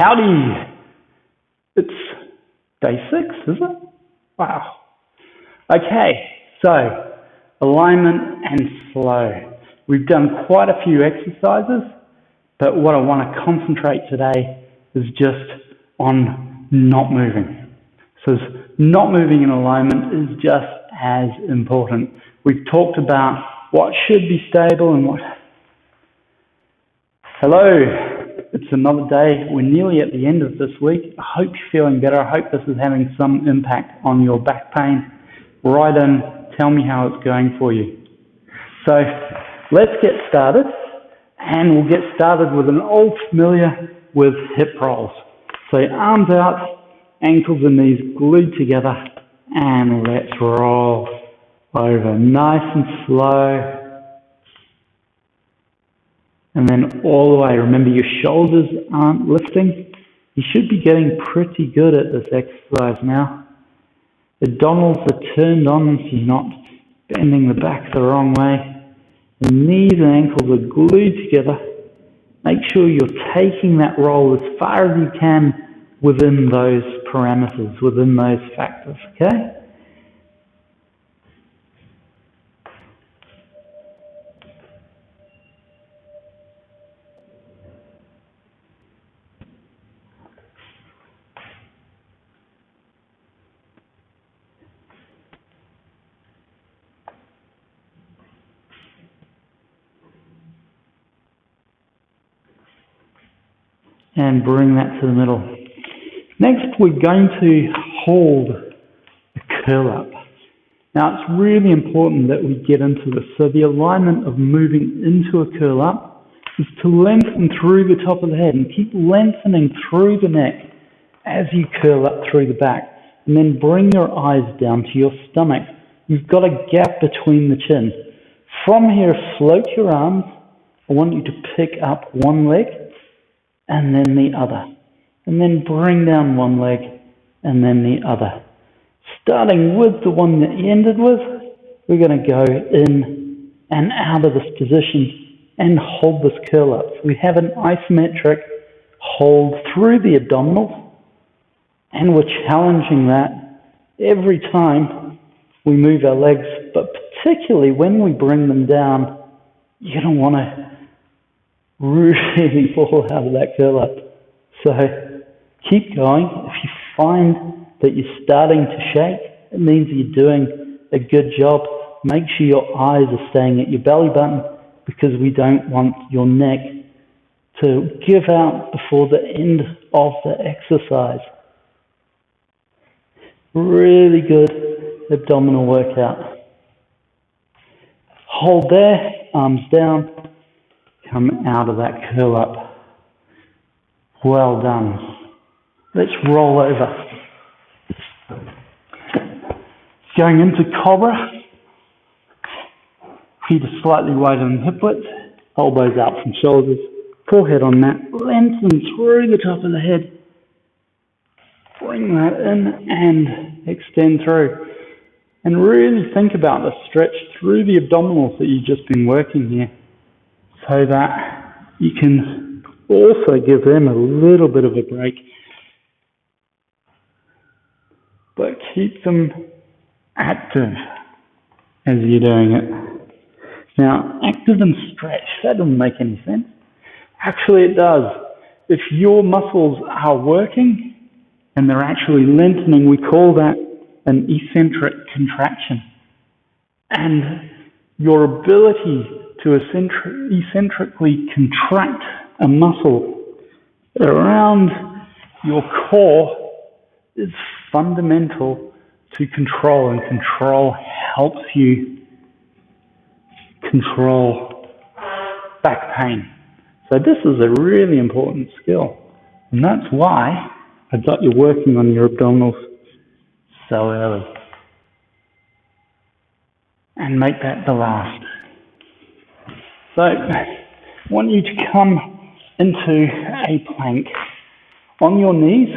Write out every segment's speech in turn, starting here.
Howdy! It's day 6, is it? Wow. Okay, so alignment and flow. We've done quite a few exercises, but what I want to concentrate today is just on not moving. So not moving in alignment is just as important. We've talked about what should be stable and what... Hello! It's another day. We're nearly at the end of this week. I hope you're feeling better. I hope this is having some impact on your back pain. Write in, tell me how it's going for you. So let's get started, and we'll get started with an old familiar with hip rolls. So arms out, ankles and knees glued together, and let's roll over nice and slow. And then all the way. Remember, your shoulders aren't lifting. You should be getting pretty good at this exercise now. Abdominals are turned on so you're not bending the back the wrong way. The knees and ankles are glued together. Make sure you're taking that roll as far as you can within those parameters, within those factors, okay? And bring that to the middle. Next, we're going to hold a curl up. Now, it's really important that we get into this. So the alignment of moving into a curl up is to lengthen through the top of the head and keep lengthening through the neck as you curl up through the back. And then bring your eyes down to your stomach. You've got a gap between the chin. From here, float your arms. I want you to pick up one leg and then the other. And then bring down one leg and then the other. Starting with the one that you ended with, we're going to go in and out of this position and hold this curl up. So we have an isometric hold through the abdominals, and we're challenging that every time we move our legs, but particularly when we bring them down, you don't want to really fall out of that curl up. So keep going. If you find that you're starting to shake, it means you're doing a good job. Make sure your eyes are staying at your belly button, because we don't want your neck to give out before the end of the exercise. Really good abdominal workout. Hold there, arms down. Come out of that curl up. Well done. Let's roll over. Going into Cobra. Feet are slightly wider than hip width. Elbows out from shoulders. Forehead on mat. Lengthen through the top of the head. Bring that in and extend through. And really think about the stretch through the abdominals that you've just been working here, so that you can also give them a little bit of a break, but keep them active as you're doing it. Now, active and stretch, that doesn't make any sense. Actually, it does. If your muscles are working and they're actually lengthening, we call that an eccentric contraction. And your ability to eccentrically contract a muscle around your core is fundamental to control, and control helps you control back pain. So this is a really important skill, and that's why I got you working on your abdominals so early. And make that the last. So, I want you to come into a plank on your knees,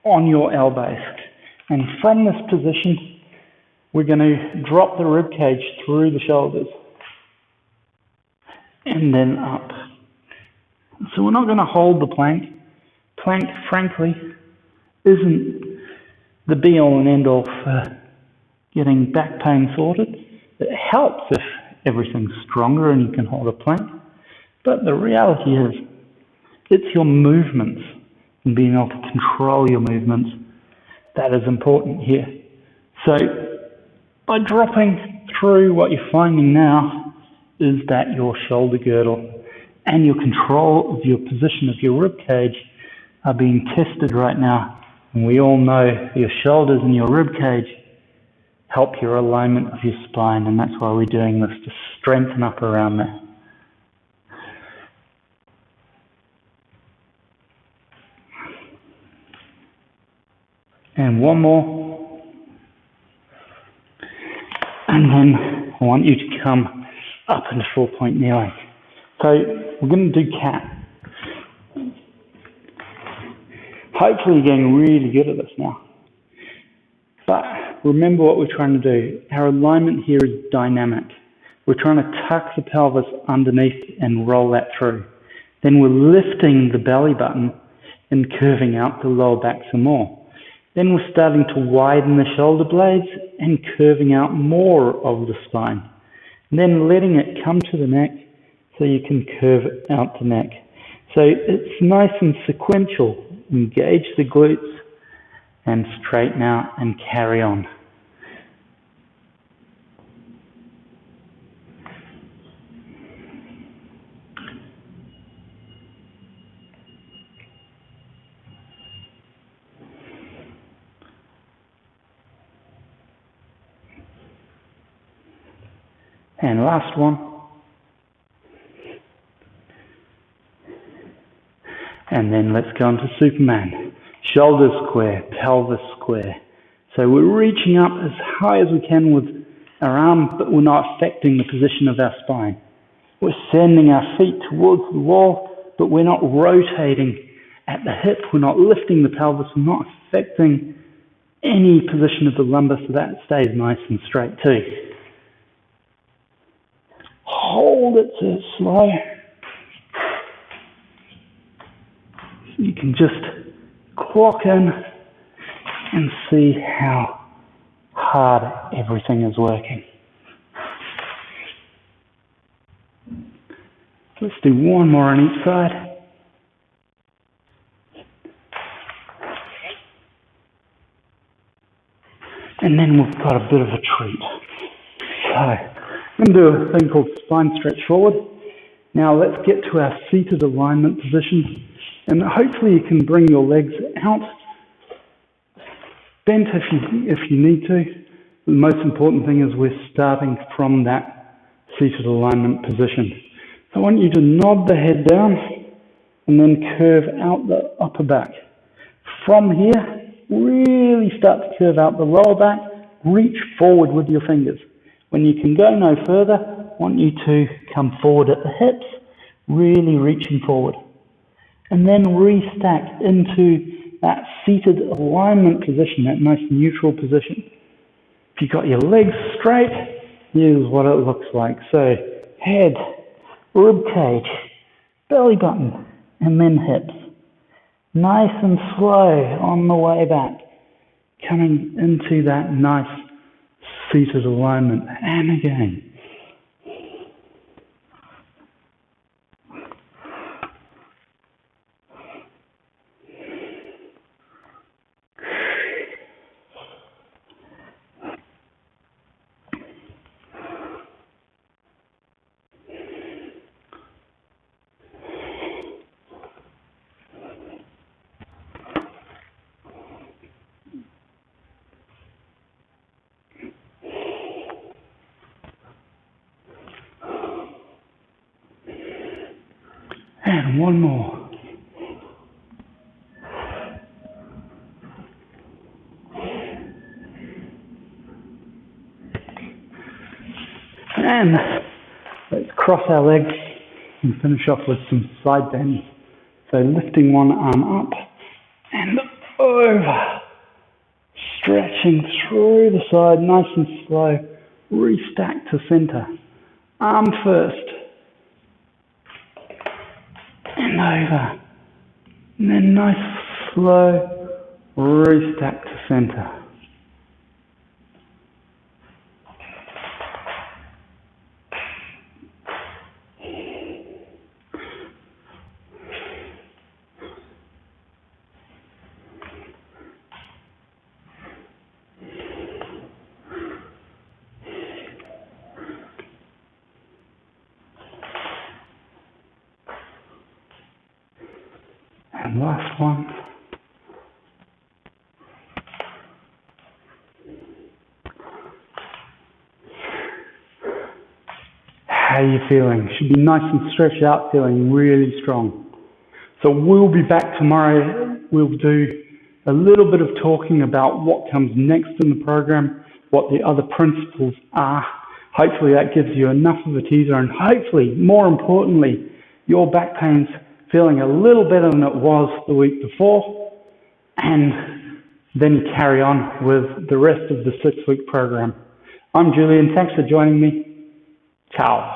on your elbows. And from this position, we're going to drop the rib cage through the shoulders. And then up. So we're not going to hold the plank Plank, frankly, isn't the be-all and end-all for getting back pain sorted. It helps if everything's stronger and you can hold a plank, but the reality is it's your movements and being able to control your movements that is important here. So by dropping through, what you're finding now is that your shoulder girdle and your control of your position of your rib cage are being tested right now. And we all know your shoulders and your rib cage help your alignment of your spine, and that's why we're doing this, to strengthen up around there. And one more. And then I want you to come up into 4-point kneeling. So we're going to do cat. Hopefully you're getting really good at this now. But remember what we're trying to do. Our alignment here is dynamic. We're trying to tuck the pelvis underneath and roll that through. Then we're lifting the belly button and curving out the lower back some more. Then we're starting to widen the shoulder blades and curving out more of the spine. And then letting it come to the neck so you can curve out the neck. So it's nice and sequential. Engage the glutes and straighten out and carry on. And last one. And then let's go into Superman. Shoulders square, pelvis square. So we're reaching up as high as we can with our arm, but we're not affecting the position of our spine. We're sending our feet towards the wall, but we're not rotating at the hip. We're not lifting the pelvis. We're not affecting any position of the lumbar, so that stays nice and straight too. Hold it so it's slow. You can just clock in and see how hard everything is working. Let's do one more on each side. And then we've got a bit of a treat. So, I'm going to do a thing called spine stretch forward. Now let's get to our seated alignment position. And hopefully you can bring your legs out, bent if you need to. The most important thing is we're starting from that seated alignment position. I want you to nod the head down and then curve out the upper back. From here, really start to curve out the lower back. Reach forward with your fingers. When you can go no further, I want you to come forward at the hips, really reaching forward. And then restack into that seated alignment position, that nice neutral position. If you've got your legs straight, here's what it looks like. So head, rib cage, belly button, and then hips. Nice and slow on the way back, coming into that nice seated alignment. And again. And one more. And let's cross our legs and finish off with some side bends. So lifting one arm up and over. Stretching through the side, nice and slow. Restack to center. Arm first. And over. And then nice slow restack to center. And last one. How are you feeling? Should be nice and stretched out, feeling really strong. So we'll be back tomorrow. We'll do a little bit of talking about what comes next in the program, what the other principles are. Hopefully that gives you enough of a teaser, and hopefully, more importantly, your back pain's feeling a little better than it was the week before, and then you carry on with the rest of the 6-week program. I'm Julian. Thanks for joining me. Ciao.